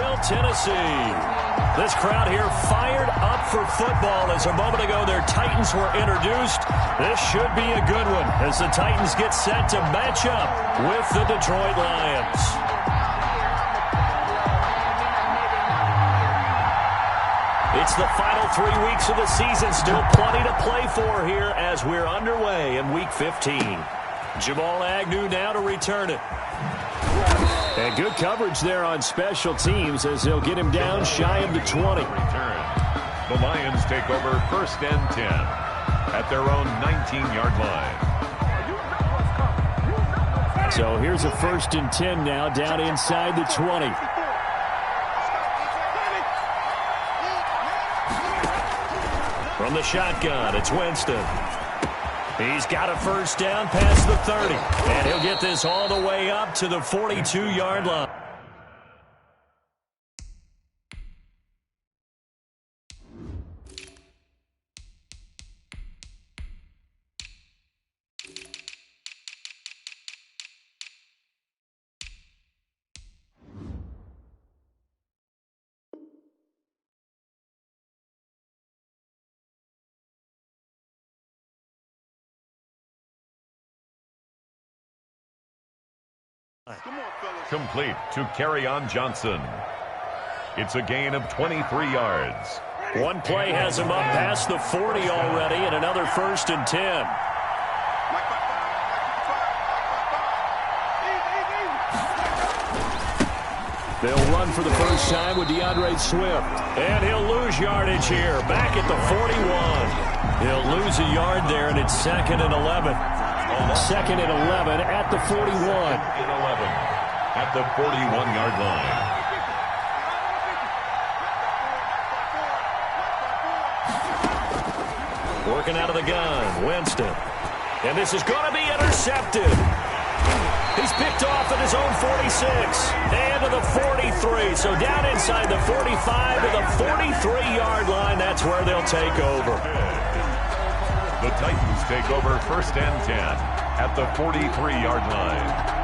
Nashville, Tennessee. This crowd here fired up for football as a moment ago their Titans were introduced. This should be a good one as the Titans get set to match up with the Detroit Lions. It's the final 3 weeks of the season. Still plenty to play for here as we're underway in Week 15. Jamal Agnew now to return it. And good coverage there on special teams as they'll get him down shy of the 20. Return. The Lions take over 1st and 10 at their own 19-yard line. So here's a 1st and 10 now down inside the 20. From the shotgun, it's Winston. He's got a 1st down past the 30. And he'll get this all the way up to the 42-yard line. Complete to Kerryon Johnson. It's a gain of 23 yards. One play has him up past the 40 already, and another 1st and 10. They'll run for the first time with DeAndre Swift. And he'll lose yardage here, back at the 41. He'll lose a yard there, and it's 2nd and 11. 2nd and 11 at the 41. 2nd and 11 at the 41-yard line. Working out of the gun, Winston. And this is going to be intercepted. He's picked off at his own 46 and to the 43. So down inside the 45 to the 43-yard line. That's where they'll take over. The Titans take over 1st and 10 at the 43-yard line.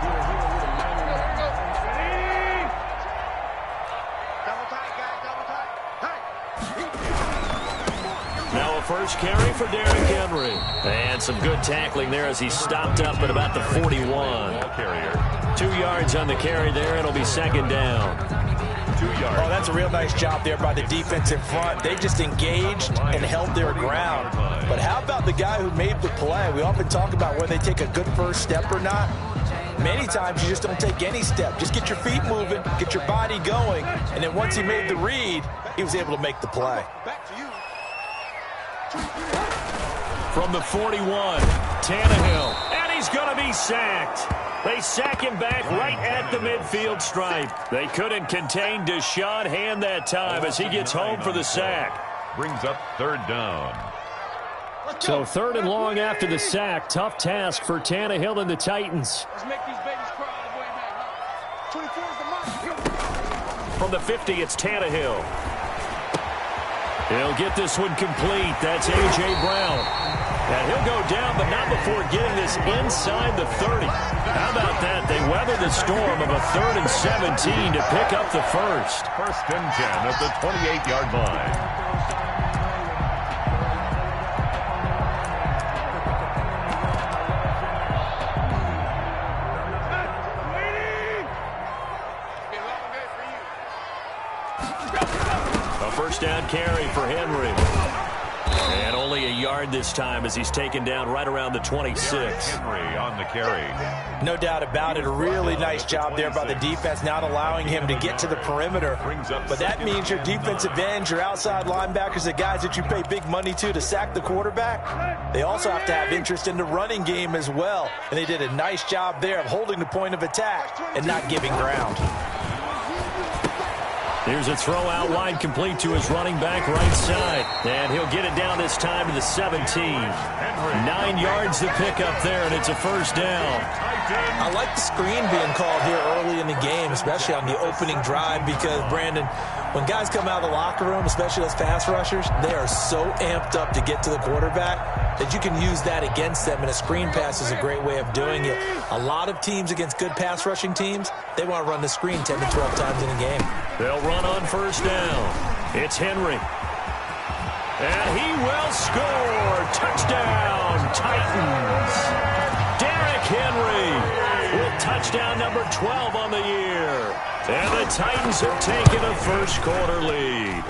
Now a first carry for Derrick Henry. And some good tackling there as he stopped up at about the 41. Carrier. 2 yards on the carry there. It'll be 2nd down. 2 yards. Oh, that's a real nice job there by the defensive front. They just engaged and held their ground. But how about the guy who made the play? We often talk about whether they take a good first step or not. Many times you just don't take any step. Just get your feet moving, get your body going, and then once he made the read, he was able to make the play. From the 41, Tannehill, and he's going to be sacked. They sack him back right at the midfield stripe. They couldn't contain Deshaun Hand that time as he gets home for the sack. Brings up 3rd down. So 3rd and long after the sack. Tough task for Tannehill and the Titans. Let's make these babies cry all the way back, huh? 24 is the mark. From the 50, it's Tannehill. He'll get this one complete. That's A.J. Brown. And he'll go down, but not before getting this inside the 30. How about that? They weathered the storm of a 3rd and 17 to pick up the first. 1st and 10 at the 28-yard line. A 1st down carry for Henry. And only a yard this time as he's taken down right around the 26. Henry on the carry. No doubt about it. A really nice job there by the defense, not allowing him to get to the perimeter. But that means your defensive ends, your outside linebackers, the guys that you pay big money to sack the quarterback, they also have to have interest in the running game as well. And they did a nice job there of holding the point of attack and not giving ground. Here's a throw out wide complete to his running back right side. And he'll get it down this time to the 17. 9 yards to pick up there, and it's a 1st down. I like the screen being called here early in the game, especially on the opening drive, because, Brandon, when guys come out of the locker room, especially those pass rushers, they are so amped up to get to the quarterback that you can use that against them, and a screen pass is a great way of doing it. A lot of teams against good pass rushing teams, they want to run the screen 10 to 12 times in a game. They'll run on first down. It's Henry. And he will score. Touchdown, Titans. Derrick Henry with touchdown number 12 on the year. And the Titans have taken a first-quarter lead.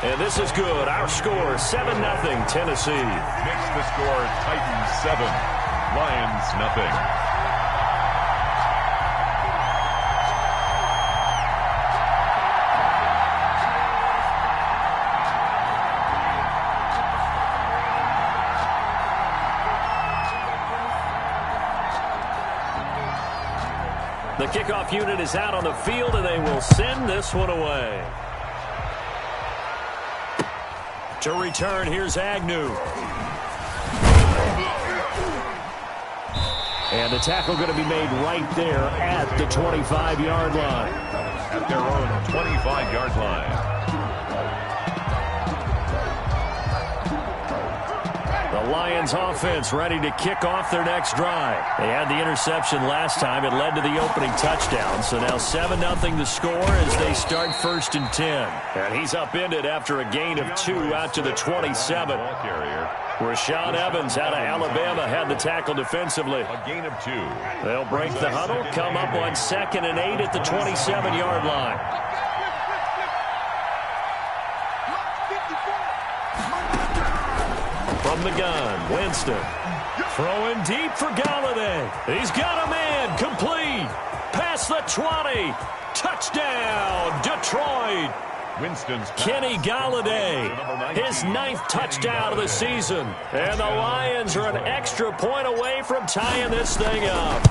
And this is good. Our score, 7-0 Tennessee. Makes the score Titans 7, Lions 0. The kickoff unit is out on the field, and they will send this one away. To return, here's Agnew. And the tackle going to be made right there at the 25-yard line. At their own 25-yard line. The Lions offense ready to kick off their next drive. They had the interception last time. It led to the opening touchdown. So now 7-0 the score as they start 1st and 10. And he's upended after a gain of 2 out to the 27. Rashaan Evans out of Alabama had the tackle defensively. A gain of 2. They'll break the huddle, come up on 2nd and 8 at the 27-yard line. From the gun, Winston. Throwing deep for Galladay. He's got a man. Complete. Past the 20. Touchdown, Detroit. Winston's Kenny Galladay, his 9th touchdown of the season. And the Lions are an extra point away from tying this thing up.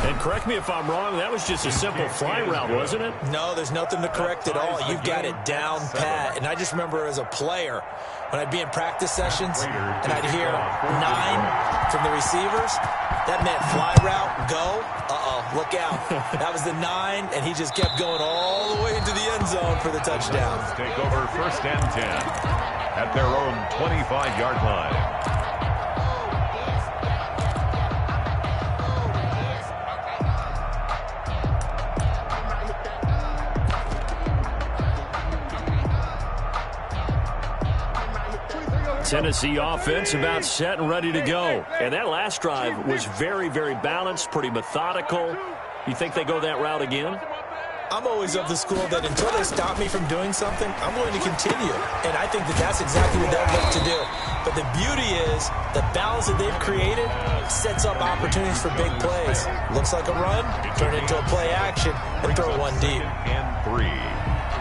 And correct me if I'm wrong, that was just a simple fly route, wasn't it? No, there's nothing to correct at all. You've got it down pat. And I just remember as a player, when I'd be in practice sessions and I'd hear 9 from the receivers, that meant fly route, go. Look out. That was the 9, and he just kept going all the way into the end zone for the touchdown. Take over 1st and 10 at their own 25-yard line. Tennessee offense about set and ready to go. And that last drive was very, very balanced, pretty methodical. You think they go that route again? I'm always of the school that until they stop me from doing something, I'm going to continue. And I think that that's exactly what they'll look to do. But the beauty is the balance that they've created sets up opportunities for big plays. Looks like a run, turn it into a play action, and throw one deep. And 3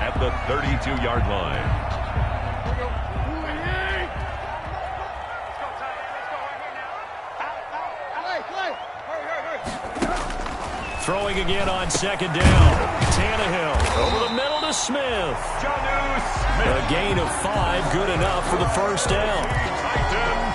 at the 32-yard line. Throwing again on 2nd down. Tannehill over the middle to Smith. A gain of 5, good enough for the 1st down.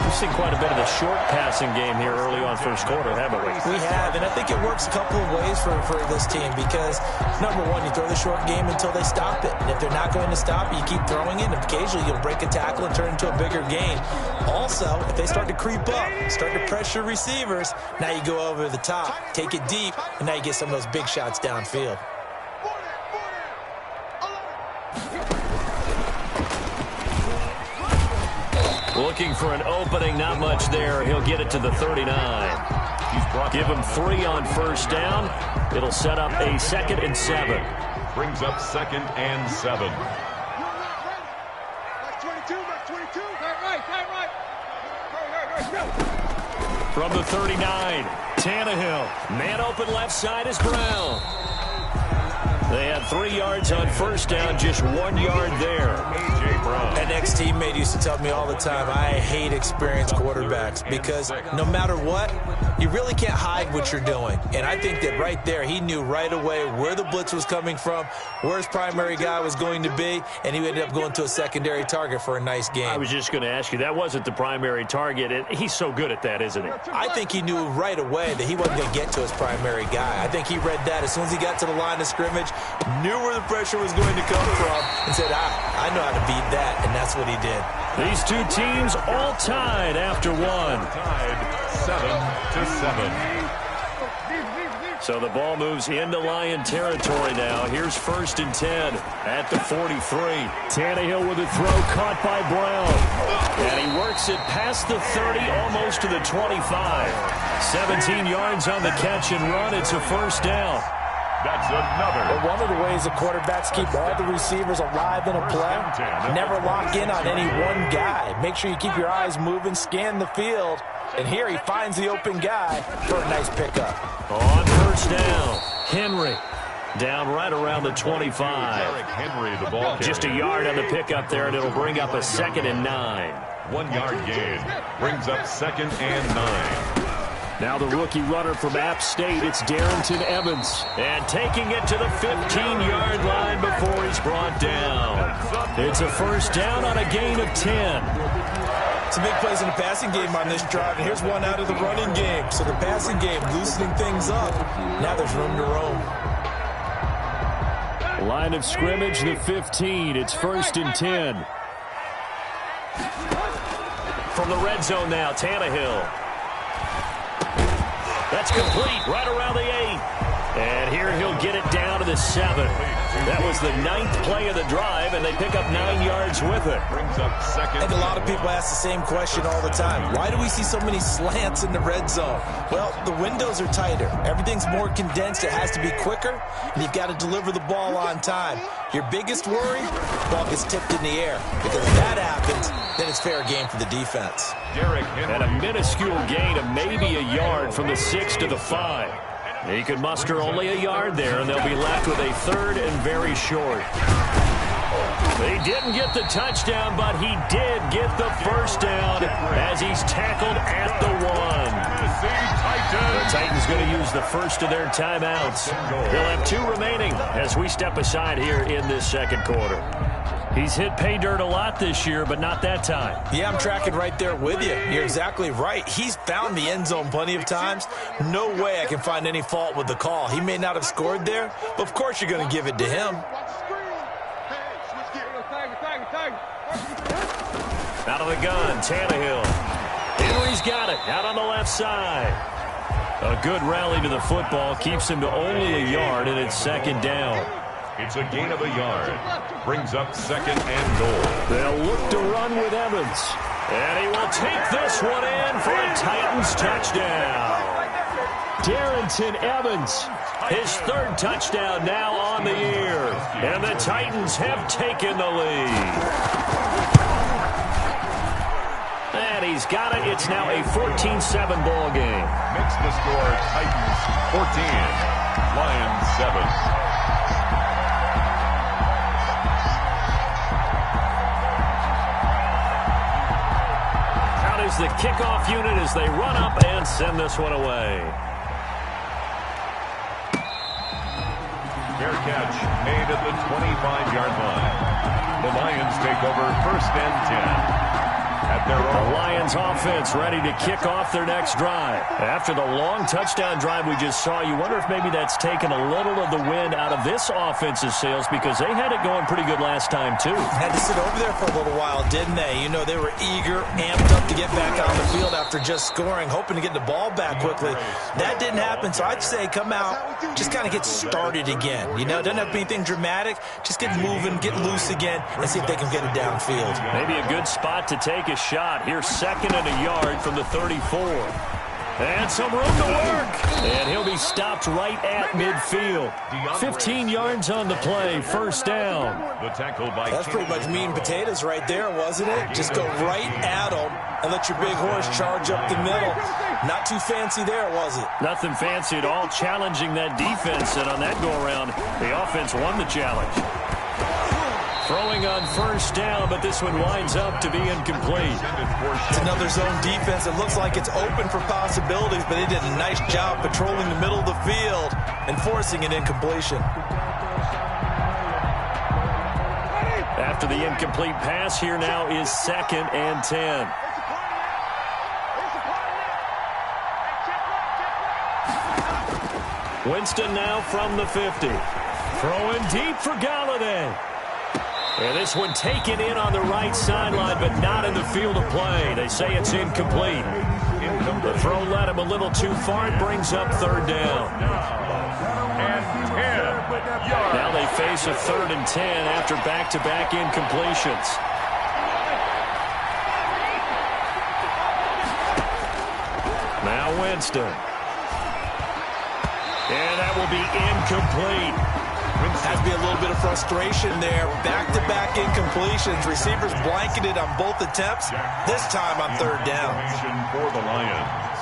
We've seen quite a bit of the short passing game here early on 1st quarter, haven't we? We have, and I think it works a couple of ways for this team because, number one, you throw the short game until they stop it. And if they're not going to stop it, you keep throwing it, and occasionally you'll break a tackle and turn it into a bigger gain. Also, if they start to creep up, start to pressure receivers, now you go over the top, take it deep, and now you get some of those big shots downfield. Looking for an opening, not much there. He'll get it to the 39. Give him 3 on 1st down. It'll set up a 2nd and 7. Brings up 2nd and 7. From the 39, Tannehill. Man open left side is Brown. They had 3 yards on 1st down, just 1 yard there. A.J. Brown. An ex-teammate used to tell me all the time, I hate experienced quarterbacks because no matter what, you really can't hide what you're doing. And I think that right there, he knew right away where the blitz was coming from, where his primary guy was going to be, and he ended up going to a secondary target for a nice game. I was just going to ask you, that wasn't the primary target. He's so good at that, isn't he? I think he knew right away that he wasn't going to get to his primary guy. I think he read that as soon as he got to the line of scrimmage, knew where the pressure was going to come from, and said, I know how to beat that, and that's what he did. These two teams all tied after 1. Tied 7-7. So the ball moves into Lion territory now. Here's 1st and 10 at the 43. Tannehill with a throw caught by Brown. And he works it past the 30, almost to the 25. 17 yards on the catch and run. It's a 1st down. That's another. But one of the ways the quarterbacks keep all the receivers alive in a play, never lock in on any one guy. Make sure you keep your eyes moving, scan the field. And here he finds the open guy for a nice pickup. On 1st down, Henry down right around the 25. Henry, the ball carrier. Just a yard on the pickup there, and it'll bring up a 2nd and 9. 1 yard gain brings up 2nd and 9. Now the rookie runner from App State, it's Darrington Evans. And taking it to the 15-yard line before he's brought down. It's a 1st down on a gain of 10. Some big plays in the passing game on this drive, and here's one out of the running game. So the passing game loosening things up. Now there's room to roam. Line of scrimmage, the 15. It's 1st and 10. From the red zone now, Tannehill. That's complete right around the 8. And here he'll get it down to the 7. That was the 9th play of the drive, and they pick up 9 yards with it. Brings up 2nd. I think a lot of people ask the same question all the time. Why do we see so many slants in the red zone? Well, the windows are tighter. Everything's more condensed. It has to be quicker, and you've got to deliver the ball on time. Your biggest worry, the ball gets tipped in the air. Because if that happens, then it's fair game for the defense. And a minuscule gain of maybe a yard from the 6 to the 5. He could muster only a yard there, and they'll be left with a 3rd and very short. He didn't get the touchdown, but he did get the 1st down as he's tackled at the 1. The Titans going to use the first of their timeouts. They'll have 2 remaining as we step aside here in this 2nd quarter. He's hit pay dirt a lot this year, but not that time. Yeah, I'm tracking right there with you. You're exactly right. He's found the end zone plenty of times. No way I can find any fault with the call. He may not have scored there, but of course you're going to give it to him. Out of the gun, Tannehill. Henry's got it, out on the left side. A good rally to the football keeps him to only a yard, and it's 2nd down. It's a gain of a yard. Brings up 2nd and goal. They'll look to run with Evans. And he will take this one in for a Titans touchdown. Darrington Evans, his 3rd touchdown now on the year. And the Titans have taken the lead. And he's got it. It's now a 14-7 ball game. Makes the score Titans 14, Lions 7. The kickoff unit as they run up and send this one away. Fair catch made at the 25-yard line. The Lions take over 1st and 10. At their own. The Lions offense ready to kick off their next drive. After the long touchdown drive we just saw, you wonder if maybe that's taken a little of the wind out of this offense's sails because they had it going pretty good last time too. Had to sit over there for a little while, didn't they? You know, they were eager, amped up to get back on the field after just scoring, hoping to get the ball back quickly. That didn't happen, so I'd say come out, just kind of get started again. You know, doesn't have to be anything dramatic. Just get moving, get loose again, and see if they can get it downfield. Maybe a good spot to take a shot. Here's 2nd and a yard from the 34. And some room to work. And he'll be stopped right at midfield. 15 yards on the play, 1st down. The tackle by That's pretty much meat and potatoes right there, wasn't it? Just go right at them and let your big horse charge up the middle. Not too fancy there, was it? Nothing fancy at all, challenging that defense. And on that go-around, the offense won the challenge. Throwing on 1st down, but this one winds up to be incomplete. It's another zone defense. It looks like it's open for possibilities, but they did a nice job patrolling the middle of the field and forcing an incompletion. After the incomplete pass, here now is 2nd and 10. Winston now from the 50. Throwing deep for Galladay. And this one taken in on the right sideline, but not in the field of play. They say it's incomplete. The throw led him a little too far. It brings up third down. And 10 yards. Now they face a 3rd and 10 after back-to-back incompletions. Now Winston. And that will be incomplete. Has to be a little bit of frustration there. Back-to-back incompletions. Receivers blanketed on both attempts. This time on 3rd down. For the Lions.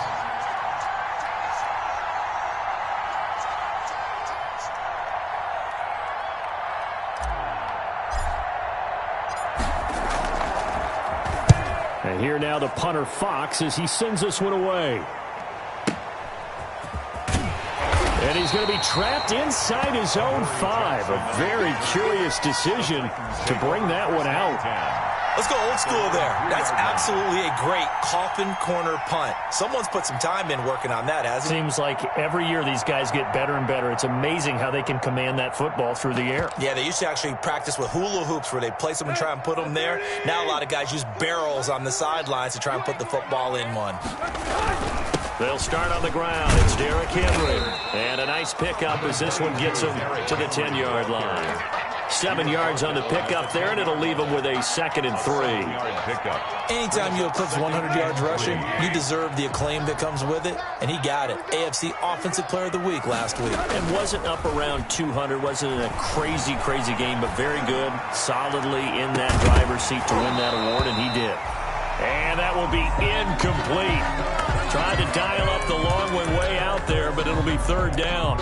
And here now the punter Fox as he sends this one away. And he's going to be trapped inside his own 5. A very curious decision to bring that one out. Let's go old school there. That's absolutely a great coffin corner punt. Someone's put some time in working on that, hasn't he? Seems like every year these guys get better and better. It's amazing how they can command that football through the air. Yeah, they used to actually practice with hula hoops where they place them and try and put them there. Now a lot of guys use barrels on the sidelines to try and put the football in one. They'll start on the ground. It's Derrick Henry. And a nice pickup as this one gets him to the 10-yard line. 7 yards on the pickup there, and it'll leave him with a 2nd and 3. Anytime you eclipse 100 yards rushing, you deserve the acclaim that comes with it, and he got it. AFC Offensive Player of the Week last week. And wasn't up around 200, wasn't in a crazy, crazy game, but very good, solidly in that driver's seat to win that award, and he did. And that will be incomplete. Tried to dial up the long one way out there, but it'll be 3rd down.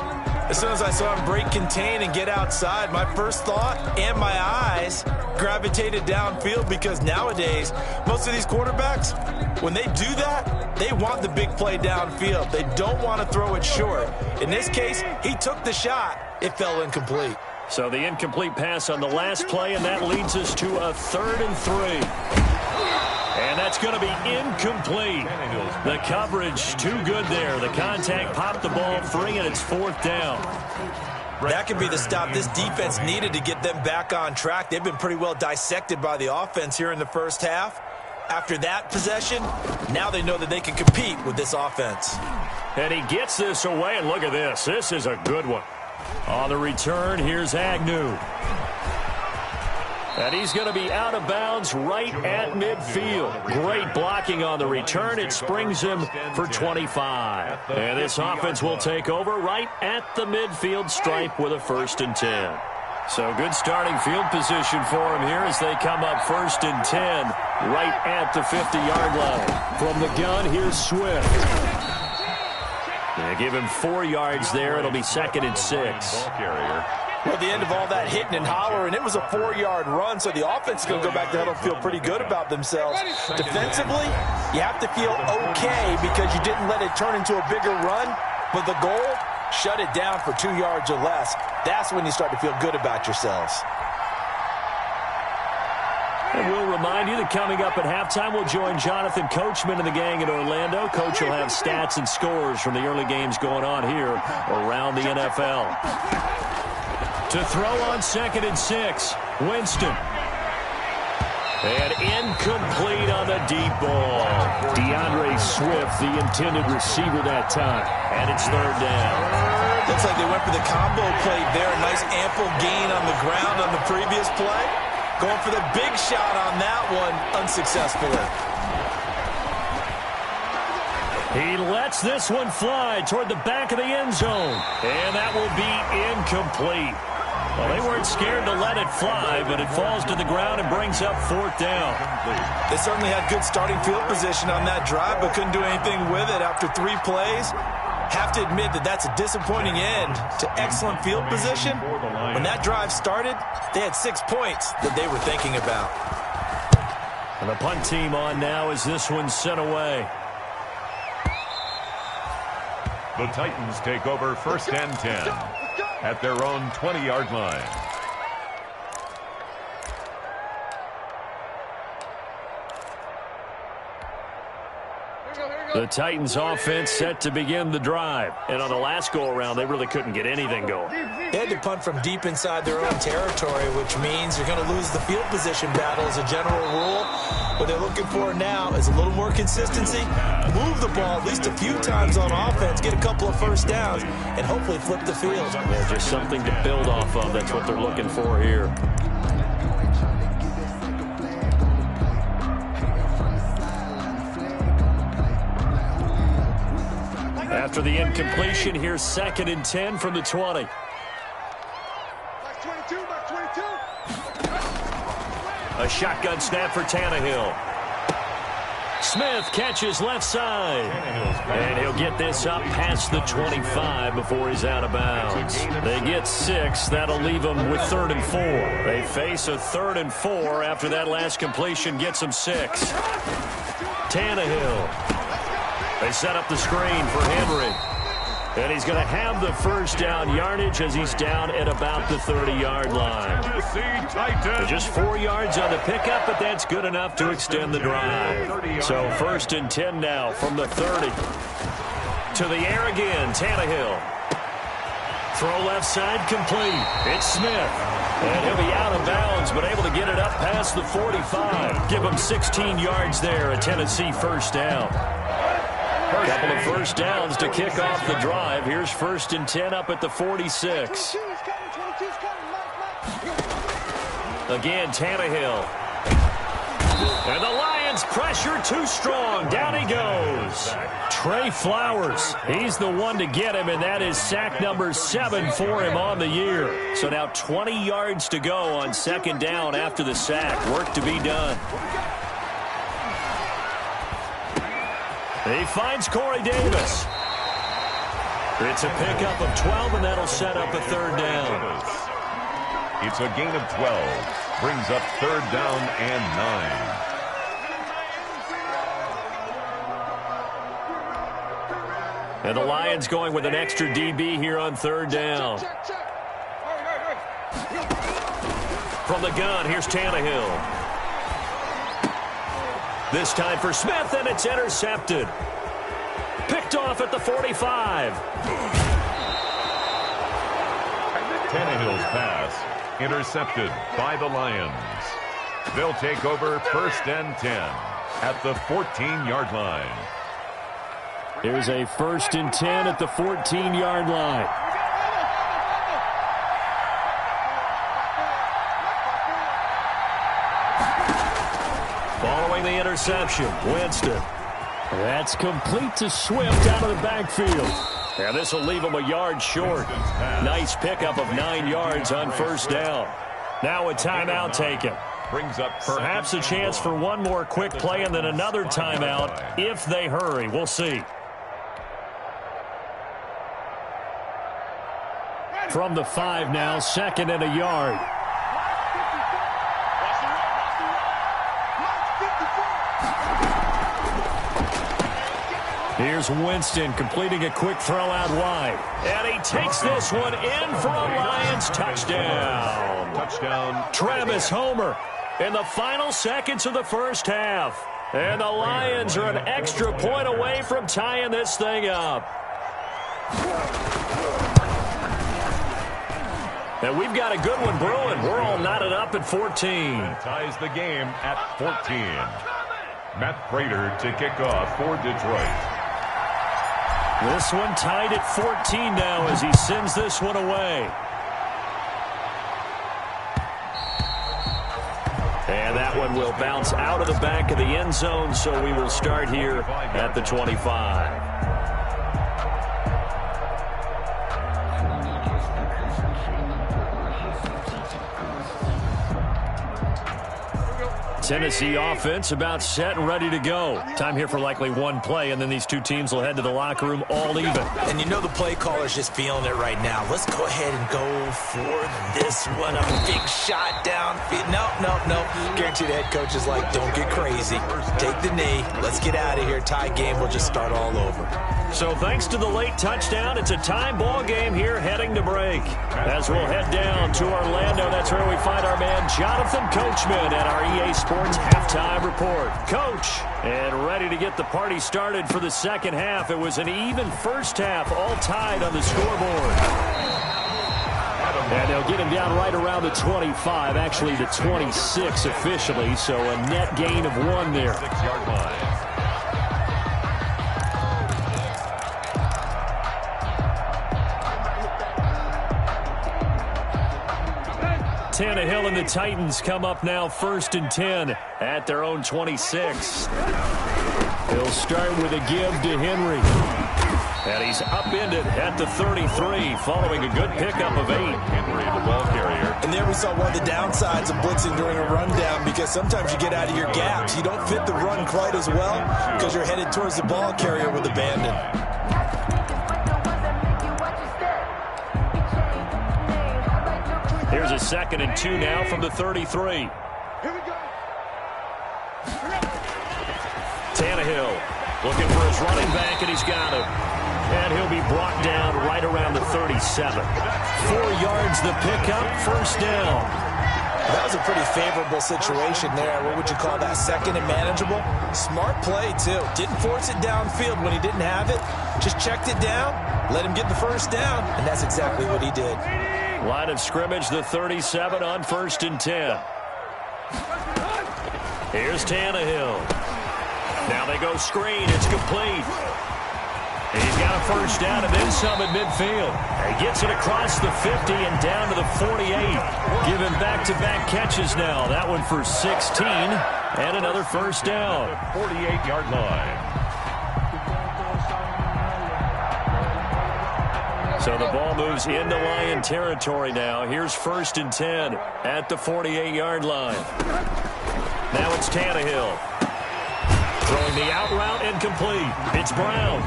As soon as I saw him break contain and get outside, my first thought and my eyes gravitated downfield because nowadays, most of these quarterbacks, when they do that, they want the big play downfield. They don't want to throw it short. In this case, he took the shot. It fell incomplete. So the incomplete pass on the last play, and that leads us to a 3rd and 3. And that's going to be incomplete. The coverage too good there. The contact popped the ball free, and it's 4th down. That could be the stop this defense needed to get them back on track. They've been pretty well dissected by the offense here in the first half. After that possession, now they know that they can compete with this offense. And he gets this away, and look at this. This is a good one. On the return, here's Agnew. And he's going to be out of bounds right at midfield. Great blocking on the return. It springs him for 25. And this offense will take over right at the midfield stripe with a 1st and 10. So good starting field position for him here as they come up 1st and 10 right at the 50-yard line. From the gun, here's Swift. They give him 4 yards there. It'll be 2nd and 6. Well, at the end of all that hitting and hollering, it was a 4-yard run, so the offense is going to go back to huddle and feel pretty good about themselves. Defensively, you have to feel okay because you didn't let it turn into a bigger run, but the goal, shut it down for 2 yards or less. That's when you start to feel good about yourselves. And we'll remind you that coming up at halftime, we'll join Jonathan Coachman and the gang in Orlando. Coach will have stats and scores from the early games going on here around the NFL. To throw on 2nd and 6, Winston. And incomplete on the deep ball. DeAndre Swift, the intended receiver that time. And it's 3rd down. Looks like they went for the combo play there. A nice ample gain on the ground on the previous play. Going for the big shot on that one, unsuccessfully. He lets this one fly toward the back of the end zone. And that will be incomplete. Well, they weren't scared to let it fly, but it falls to the ground and brings up 4th down. They certainly had good starting field position on that drive, but couldn't do anything with it after 3 plays. Have to admit that that's a disappointing end to excellent field position. When that drive started, they had 6 points that they were thinking about. And the punt team on now as this one's sent away. The Titans take over 1st and 10 at their own 20-yard line. The Titans offense set to begin the drive. And on the last go-around, they really couldn't get anything going. They had to punt from deep inside their own territory, which means you're going to lose the field position battle as a general rule. What they're looking for now is a little more consistency, move the ball at least a few times on offense, get a couple of first downs, and hopefully flip the field. Yeah, just something to build off of. That's what they're looking for here. After the incompletion, here's 2nd and 10 from the 20. A shotgun snap for Tannehill. Smith catches left side. And he'll get this up past the 25 before he's out of bounds. They get 6. That'll leave them with 3rd and 4. They face a 3rd and 4 after that last completion gets them 6. Tannehill. They set up the screen for Henry. And he's going to have the first down yardage as he's down at about the 30-yard line. Just 4 yards on the pickup, but that's good enough to extend the drive. So 1st and 10 now from the 30. To the air again, Tannehill. Throw left side complete. It's Smith. And he'll be out of bounds, but able to get it up past the 45. Give him 16 yards there, a Tennessee first down. Couple of first downs to kick off the drive. Here's 1st and 10 up at the 46. Again, Tannehill. And the Lions pressure too strong. Down he goes. Trey Flowers. He's the one to get him, and that is sack number 7 for him on the year. So now 20 yards to go on 2nd down after the sack. Work to be done. He finds Corey Davis. It's a pickup of 12, and that'll set up a 3rd down. It's a gain of 12. Brings up 3rd down and 9. And the Lions going with an extra DB here on 3rd down. From the gun, here's Tannehill. This time for Smith, and it's intercepted. Picked off at the 45. Tannehill's pass intercepted by the Lions. They'll take over 1st and 10 at the 14-yard line. Here's a 1st and 10 at the 14-yard line. Following the interception, Winston. That's complete to Swift out of the backfield. And this will leave him a yard short. Nice pickup of 9 yards on 1st down. Now a timeout taken. Perhaps a chance for one more quick play and then another timeout if they hurry. We'll see. From the 5 now, 2nd and a yard. Here's Winston completing a quick throw out wide. And he takes this one in for a Lions touchdown. Travis Homer in the final seconds of the first half. And the Lions are an extra point away from tying this thing up. And we've got a good one brewing. We're all knotted up at 14. Ties the game at 14. Matt Prater to kick off for Detroit. This one tied at 14 now as he sends this one away. And that one will bounce out of the back of the end zone, so we will start here at the 25. Tennessee offense about set and ready to go. Time here for likely one play, and then these two teams will head to the locker room all even. And you know the play caller's just feeling it right now. Let's go ahead and go for this one. A big shot downfield. No. Guarantee the head coach is like, don't get crazy. Take the knee. Let's get out of here. Tie game. We'll just start all over. So thanks to the late touchdown, it's a time ball game here heading to break. As we'll head down to Orlando, that's where we find our man Jonathan Coachman at our EA Sports Halftime Report. Coach, and ready to get the party started for the second half. It was an even first half, all tied on the scoreboard. And they'll get him down right around the 25, actually the 26 officially, so a net gain of 1 there. 6-yard line. Tannehill and the Titans come up now 1st and 10 at their own 26. He'll start with a give to Henry. And he's upended at the 33 following a good pickup of 8. Henry, the ball carrier. And there we saw one of the downsides of blitzing during a rundown, because sometimes you get out of your gaps. You don't fit the run quite as well because you're headed towards the ball carrier with abandon. Here's a 2nd and 2 now from the 33. Here we go. Tannehill looking for his running back, and he's got him. And he'll be brought down right around the 37. 4 yards the pickup, 1st down. That was a pretty favorable situation there. What would you call that? 2nd and manageable? Smart play, too. Didn't force it downfield when he didn't have it. Just checked it down, let him get the 1st down, and that's exactly what he did. Line of scrimmage, the 37 on 1st and 10. Here's Tannehill. Now they go screen. It's complete. He's got a 1st down and then some at midfield. He gets it across the 50 and down to the 48. Giving back-to-back catches now. That one for 16 and another 1st down. 48-yard line. So the ball moves into Lion territory now. Here's 1st and 10 at the 48-yard line. Now it's Tannehill. Throwing the out route incomplete. It's Brown.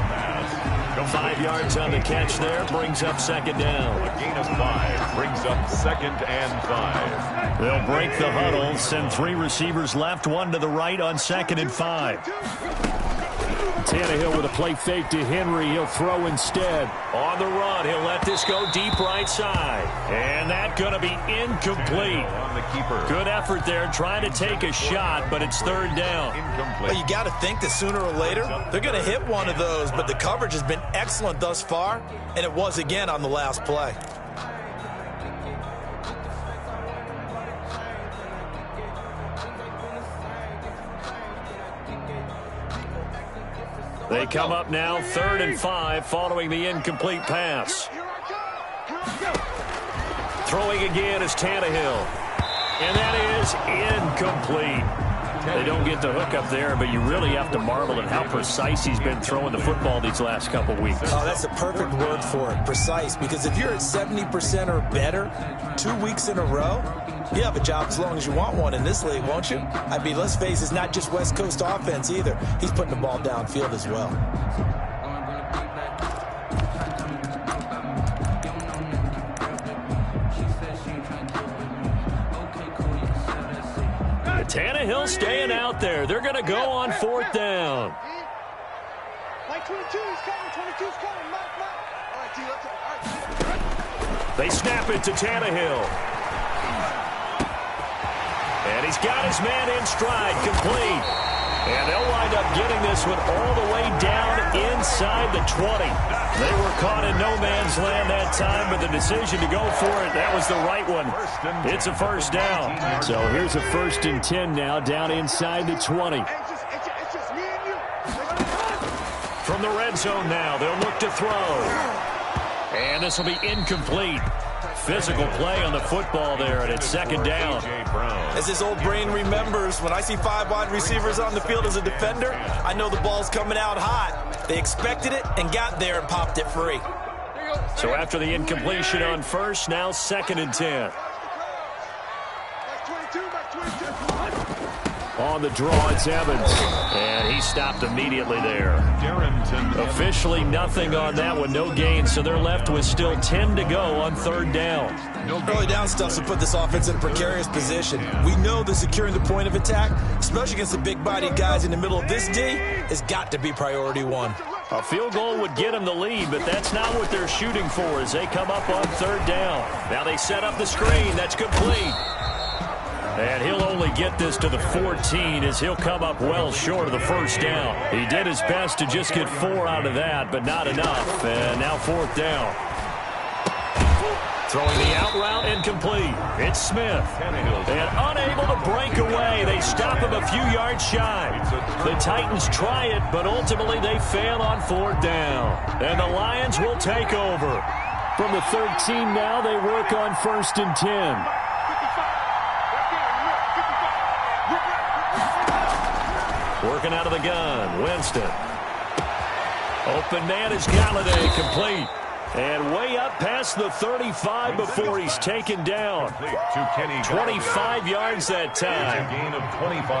5 yards on the catch there. Brings up 2nd down. A gain of 5 brings up 2nd and 5. They'll break the huddle. Send 3 receivers left, 1 to the right on 2nd and 5. Tannehill with a play fake to Henry. He'll throw instead. On the run, he'll let this go deep right side. And that's going to be incomplete. On the keeper. Good effort there, trying to take a shot, but it's 3rd down. Incomplete. Well, you got to think that sooner or later, they're going to hit one of those, but the coverage has been excellent thus far, and it was again on the last play. They come up now 3rd and 5 following the incomplete pass. Throwing again is Tannehill. And that is incomplete. They don't get the hook up there, but you really have to marvel at how precise he's been throwing the football these last couple weeks. Oh, that's the perfect word for it, precise, because if you're at 70% or better 2 weeks in a row, you have a job as long as you want one in this league, won't you? I mean, let's face it, it's not just West Coast offense either. He's putting the ball downfield as well. Tannehill staying out there. They're going to go on 4th down. Like 22, he's coming. 22's coming. Mark. All right, T, let's go. All right. They snap it to Tannehill. And he's got his man in stride, complete. And they'll wind up getting this one all the way down inside the 20. They were caught in no man's land that time, but the decision to go for it, that was the right one. It's a 1st down. So here's a 1st and 10 now, down inside the 20. It's just me and you. From the red zone now, they'll look to throw. And this will be incomplete. Physical play on the football there, and it's 2nd down. As his old brain remembers, when I see 5 wide receivers on the field as a defender, I know the ball's coming out hot. They expected it and got there and popped it free. So after the incompletion on 1st, now 2nd and 10. On the draw, it's Evans. And he stopped immediately there. Officially nothing on that one, no gain. So they're left with still 10 to go on 3rd down. Early down stuff's to put this offense in a precarious position. We know that securing the point of attack, especially against the big-bodied guys in the middle of this D, has got to be priority 1. A field goal would get them the lead, but that's not what they're shooting for as they come up on third down. Now they set up the screen. That's complete. And he'll only get this to the 14 as he'll come up well short of the first down. He did his best to just get 4 out of that, but not enough. And now fourth down. Throwing the out route incomplete. It's Smith. And unable to break away. They stop him a few yards shy. The Titans try it, but ultimately they fail on fourth down. And the Lions will take over. From the 13 now, they work on 1st and 10. Working out of the gun, Winston. Open man is Galladay, complete. And way up past the 35 before he's taken down. 25 yards that time.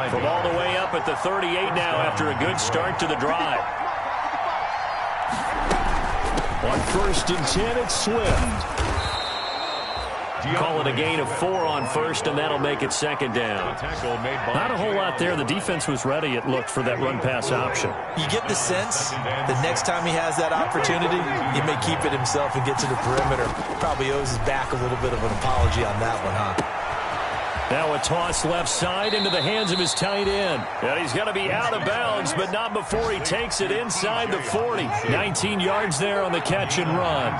From all the way up at the 38 now after a good start to the drive. On 1st and 10, it's Swift. Call it a gain of 4 on 1st, and that'll make it 2nd down. Not a whole lot there. The defense was ready, it looked, for that run-pass option. You get the sense that next time he has that opportunity, he may keep it himself and get to the perimeter. Probably owes his back a little bit of an apology on that one, huh? Now a toss left side into the hands of his tight end. And he's going to be out of bounds, but not before he takes it inside the 40. 19 yards there on the catch and run.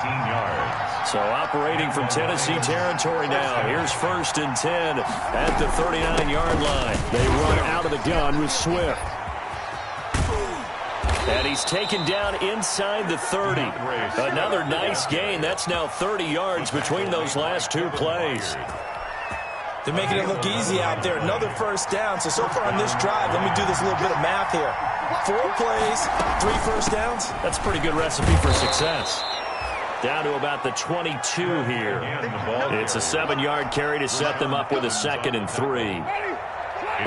So operating from Tennessee territory now. Here's 1st and 10 at the 39-yard line. They run out of the gun with Swift. And he's taken down inside the 30. Another nice gain. That's now 30 yards between those last 2 plays. They're making it look easy out there. Another first down. So far on this drive, let me do this little bit of math here. 4 plays, 3 first downs. That's a pretty good recipe for success. Down to about the 22 here. It's a 7-yard carry to set them up with a 2nd and 3.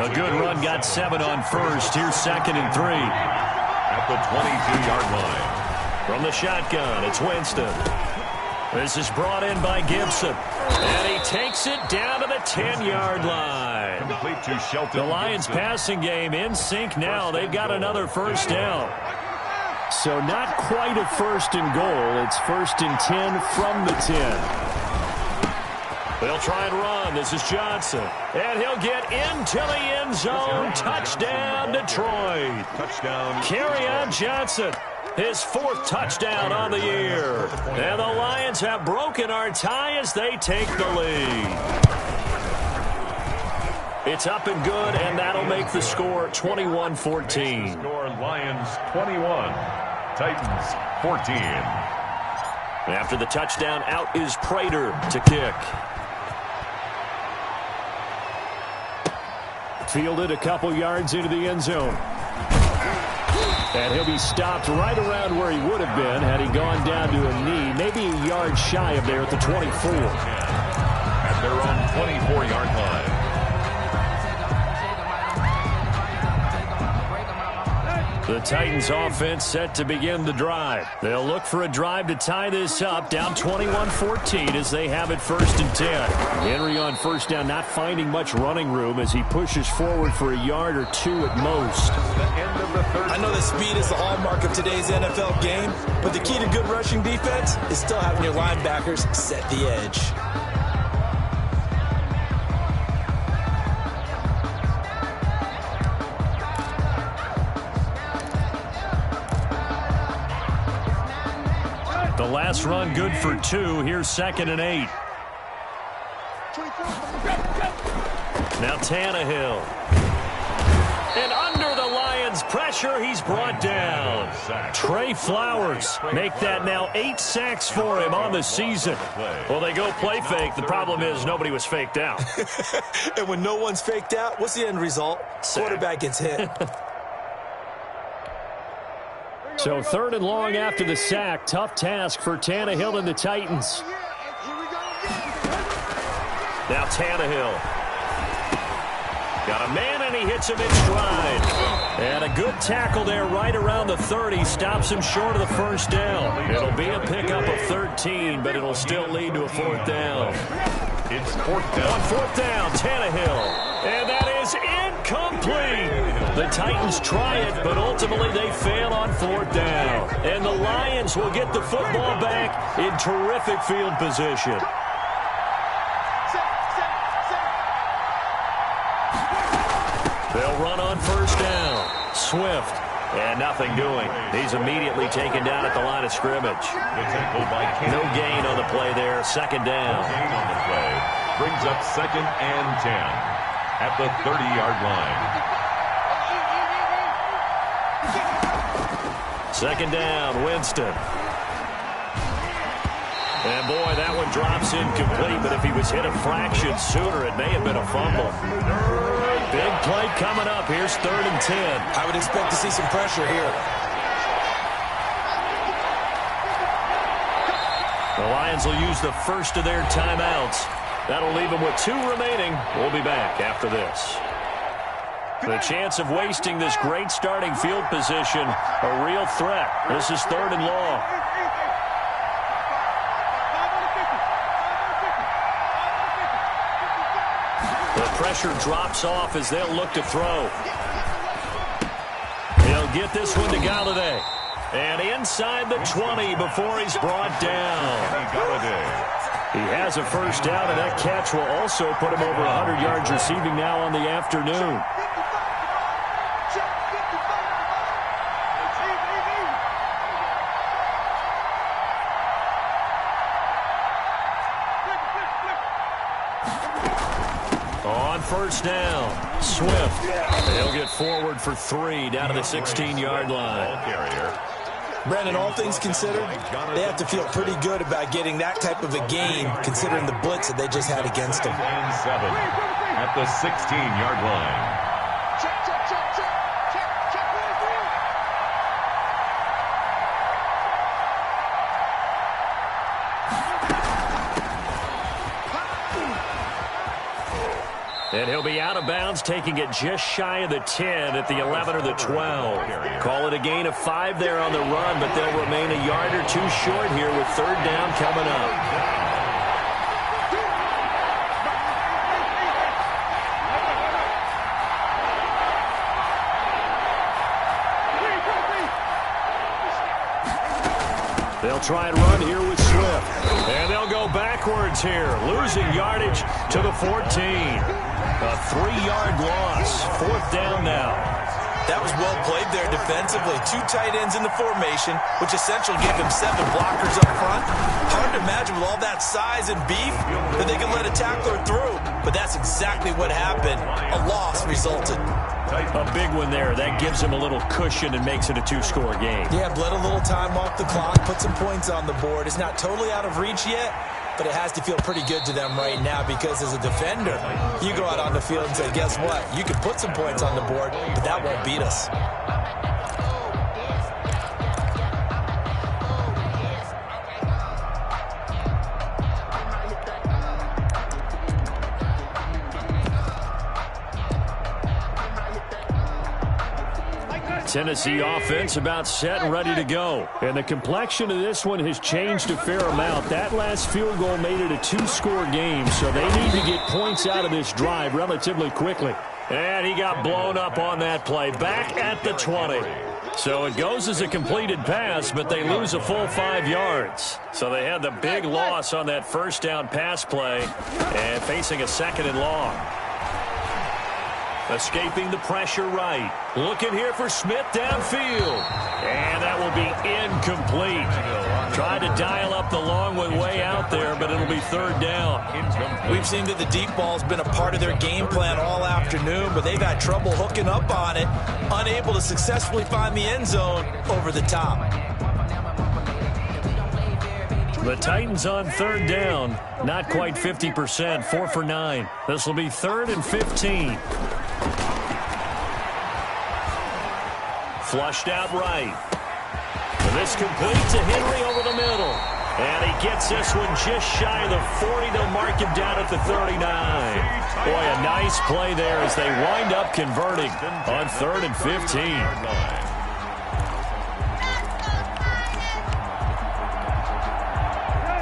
A good run got 7 on 1st. Here's 2nd and 3. At the 22-yard line. From the shotgun, it's Winston. This is brought in by Gibson. And he takes it down to the 10-yard line. The Lions passing game in sync now. They've got another first down. So not quite a 1st and goal. It's 1st and 10 from the 10. They'll try and run. This is Johnson. And he'll get into the end zone. Touchdown, Detroit. Kerryon Johnson. His 4th touchdown on the year. And the Lions have broken our tie as they take the lead. It's up and good, and that'll make the score 21-14. Score Lions 21, Titans 14. After the touchdown, out is Prater to kick. Fielded a couple yards into the end zone. And he'll be stopped right around where he would have been had he gone down to a knee, maybe a yard shy of there at the 24. At their own 24-yard line. The Titans offense set to begin the drive. They'll look for a drive to tie this up, down 21-14 as they have it 1st and 10. Henry on first down, not finding much running room as he pushes forward for a yard or 2 at most. I know that speed is the hallmark of today's NFL game, but the key to good rushing defense is still having your linebackers set the edge. The last run good for 2. Here's 2nd and 8. Now Tannehill. And under the Lions' pressure, he's brought down. Trey Flowers make that now 8 sacks for him on the season. Well, they go play fake. The problem is nobody was faked out. And when no one's faked out, what's the end result? Quarterback gets hit. So 3rd and long after the sack. Tough task for Tannehill and the Titans. Now Tannehill. Got a man, and he hits him in stride. And a good tackle there right around the 30. Stops him short of the first down. It'll be a pickup of 13, but it'll still lead to a 4th down. It's 4th down. On 4th down, Tannehill. And that is incomplete. The Titans try it, but ultimately they fail on 4th down. And the Lions will get the football back in terrific field position. They'll run on 1st down. Swift. And nothing doing. He's immediately taken down at the line of scrimmage. No gain on the play there. 2nd down. No gain on the play. Brings up 2nd and 10 at the 30-yard line. 2nd down, Winston. And boy, that one drops incomplete, but if he was hit a fraction sooner, it may have been a fumble. Big play coming up. Here's 3rd and 10. I would expect to see some pressure here. The Lions will use the first of their timeouts. That'll leave them with 2 remaining. We'll be back after this. The chance of wasting this great starting field position, a real threat. This is 3rd and long. The pressure drops off as they'll look to throw. He'll get this one to Galladay. And inside the 20 before he's brought down. He has a 1st down, and that catch will also put him over 100 yards receiving now on the afternoon. On 1st down, Swift. He'll get forward for 3 down to the 16-yard line. Brandon, all things considered, they have to feel pretty good about getting that type of a game, considering the blitz that they just had against them. 7 at the 16-yard line. And he'll be out of bounds, taking it just shy of the 10 at the 11 or the 12. Call it a gain of 5 there on the run, but they'll remain a yard or 2 short here with 3rd down coming up. They'll try and run here with Swift. And they'll go backwards here, losing yardage to the 14. A 3-yard loss. 4th down now. That was well played there defensively. 2 tight ends in the formation, which essentially gave them 7 blockers up front. Hard to imagine with all that size and beef that they could let a tackler through. But that's exactly what happened. A loss resulted. A big one there. That gives him a little cushion and makes it a 2-score game. Yeah, bled a little time off the clock, put some points on the board. It's not totally out of reach yet, but it has to feel pretty good to them right now because as a defender, you go out on the field and say, guess what? You can put some points on the board, but that won't beat us. Tennessee offense about set and ready to go. And the complexion of this one has changed a fair amount. That last field goal made it a 2-score game, so they need to get points out of this drive relatively quickly. And he got blown up on that play. Back at the 20. So it goes as a completed pass, but they lose a full 5 yards. So they had the big loss on that 1st down pass play and facing a 2nd and long. Escaping the pressure right. Looking here for Smith downfield. And that will be incomplete. Tried to dial up the long way out there, but it'll be 3rd down. We've seen that the deep ball's been a part of their game plan all afternoon, but they've had trouble hooking up on it, unable to successfully find the end zone over the top. The Titans on 3rd down, not quite 50%, 4 for 9. This will be 3rd and 15. Flushed out right. And this complete to Henry over the middle. And he gets this one just shy of the 40. They'll mark him down at the 39. Boy, a nice play there as they wind up converting on 3rd and 15.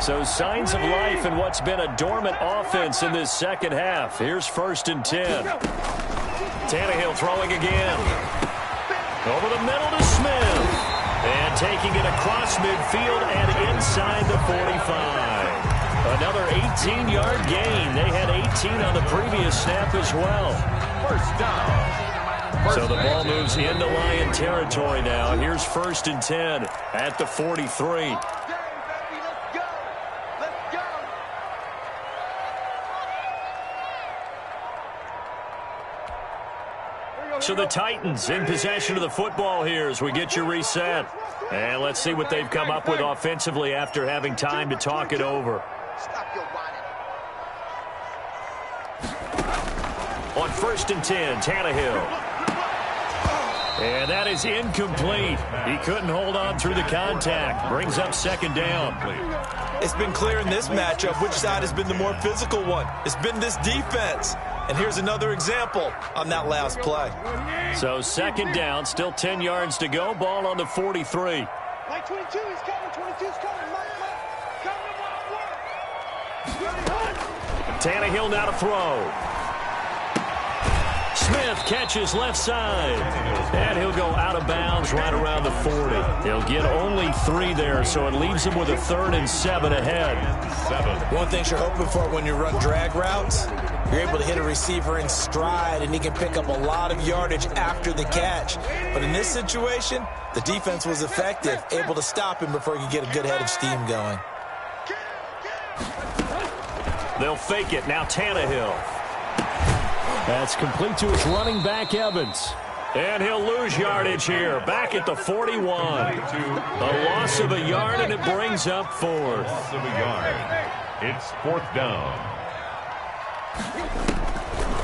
So signs of life in what's been a dormant offense in this second half. Here's 1st and 10. Tannehill throwing again. Over the middle to Smith. And taking it across midfield and inside the 45. Another 18-yard gain. They had 18 on the previous snap as well. First down. So the ball moves into Lion territory now. Here's 1st and 10 at the 43. So the Titans in possession of the football here as we get you reset. And let's see what they've come up with offensively after having time to talk it over. On 1st and 10, Tannehill. And that is incomplete. He couldn't hold on through the contact. Brings up 2nd down. It's been clear in this matchup which side has been the more physical one. It's been this defense. And here's another example on that last play. So 2nd down, still 10 yards to go. Ball on the 43. Mike 22, he's coming. 22's coming. Mike, coming. Tannehill now to throw. Smith catches left side. And he'll go out of bounds right around the 40. He'll get only 3 there, so it leaves him with a 3rd and 7 ahead. One thing you're hoping for when you run drag routes, you're able to hit a receiver in stride, and he can pick up a lot of yardage after the catch. But in this situation, the defense was effective, able to stop him before he could get a good head of steam going. They'll fake it. Now Tannehill. That's complete to his running back, Evans. And he'll lose yardage here. Back at the 41. A loss of a yard, and it brings up 4th. Loss of a yard. It's 4th down.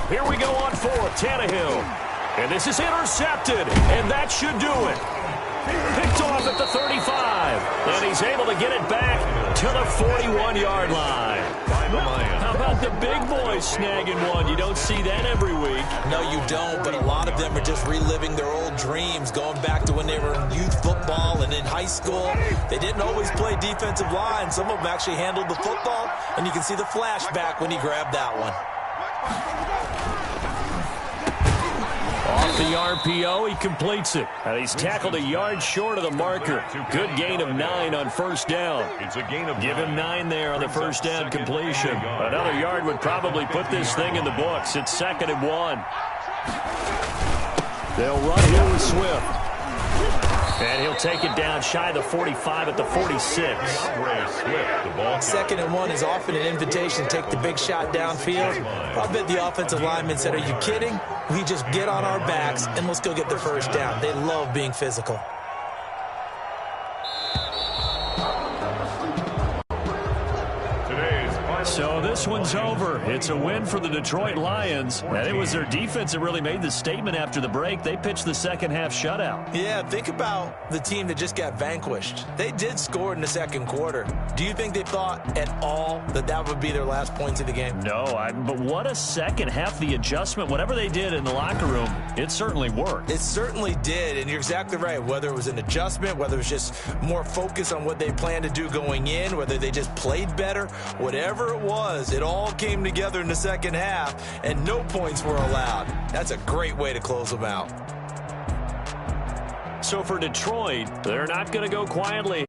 Here we go on 4th. Tannehill. And this is intercepted. And that should do it. Picked off at the 35. And he's able to get it back to the 41-yard line. How about the big boys snagging one? You don't see that every week. No, you don't, but a lot of them are just reliving their old dreams, going back to when they were in youth football and in high school. They didn't always play defensive line. Some of them actually handled the football, and you can see the flashback when he grabbed that one. Off the RPO, he completes it. And he's tackled a yard short of the marker. Good gain of 9 on 1st down. It's a gain of Give him 9 there on the 1st down completion. Another yard would probably put this thing in the books. It's 2nd and 1. They'll run here with Swift. And he'll take it down shy of the 45 at the 46. 2nd and 1 is often an invitation to take the big shot downfield. I bet the offensive lineman said, "Are you kidding? We just get on our backs and let's go get the 1st down." They love being physical. So this one's over. It's a win for the Detroit Lions. And it was their defense that really made the statement after the break. They pitched the second half shutout. Yeah, think about the team that just got vanquished. They did score in the 2nd quarter. Do you think they thought at all that that would be their last points of the game? No, but what a second half. The adjustment, whatever they did in the locker room, it certainly worked. It certainly did, and you're exactly right. Whether it was an adjustment, whether it was just more focus on what they planned to do going in, whether they just played better, whatever it was, it all came together in the second half, and no points were allowed. That's a great way to close them out. So for Detroit, they're not going to go quietly.